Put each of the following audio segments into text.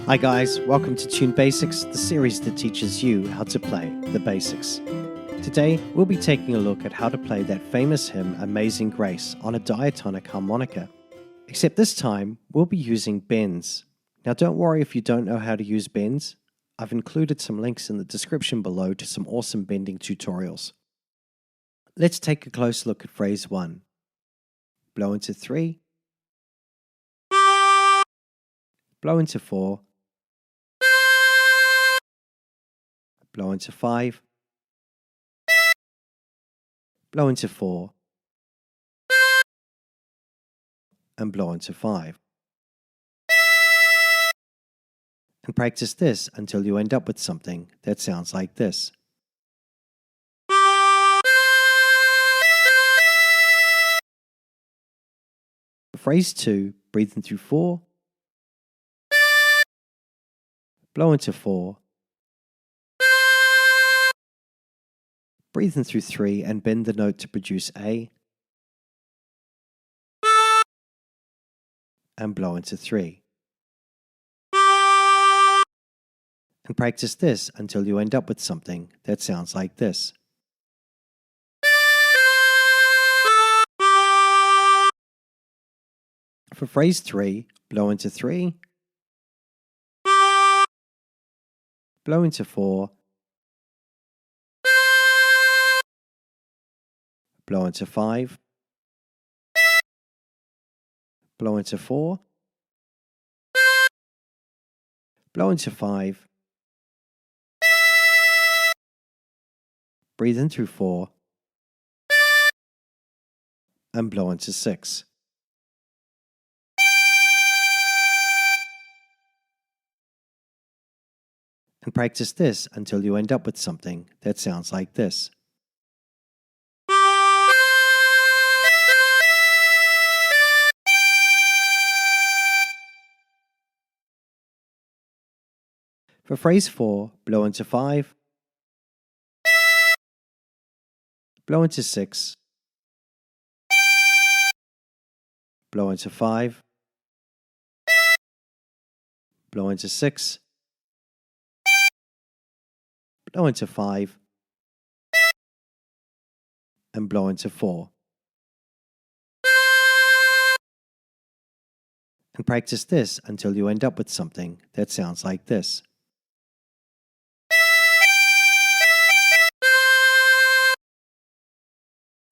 Hi guys, welcome to Tune Basics, the series that teaches you how to play the basics. Today, we'll be taking a look at how to play that famous hymn, Amazing Grace, on a diatonic harmonica. Except this time, we'll be using bends. Now don't worry if you don't know how to use bends. I've included some links in the description below to some awesome bending tutorials. Let's take a close look at phrase 1. Blow into 3, blow into 4, blow into 5, blow into 4, and blow into 5. And practice this until you end up with something that sounds like this. For phrase 2, breathe in through 4, blow into 4, breathe in through 3 and bend the note to produce A, and blow into 3. And practice this until you end up with something that sounds like this. For phrase 3, blow into 3, blow into 4, blow into 5, blow into 4, blow into 5, breathe in through 4, and blow into 6. And practice this until you end up with something that sounds like this. For phrase 4, blow into 5, blow into 6, blow into 5, blow into 6, blow into 5, and blow into 4. And practice this until you end up with something that sounds like this.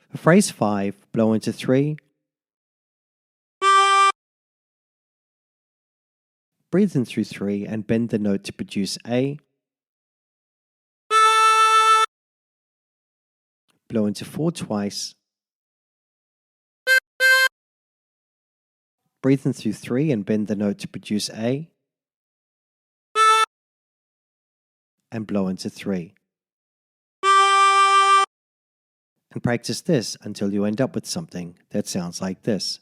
For phrase 5, blow into 3, breathe in through 3 and bend the note to produce A, blow into 4 twice, breathe in through 3 and bend the note to produce A, and blow into 3. And practice this until you end up with something that sounds like this.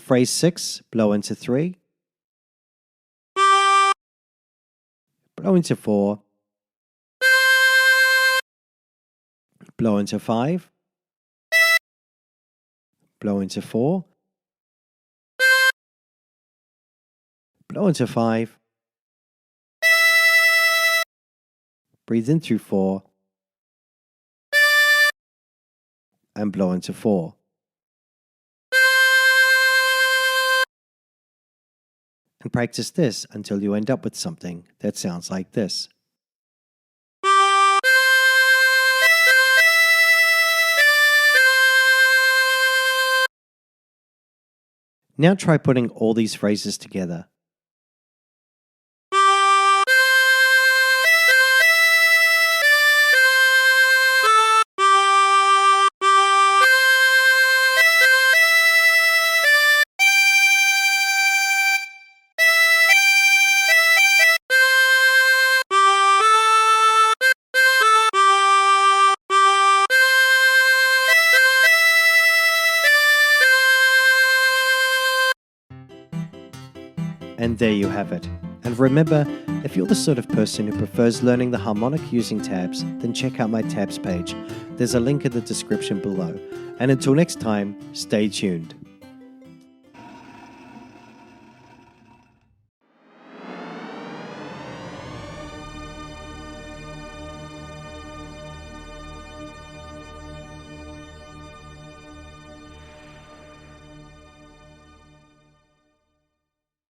Phrase 6, blow into 3, blow into 4, blow into 5, blow into 4, blow into 5, breathe in through 4, and blow into 4. And practice this until you end up with something that sounds like this. Now try putting all these phrases together. And there you have it. And remember, if you're the sort of person who prefers learning the harmonic using tabs, then check out my tabs page. There's a link in the description below. And until next time, stay tuned.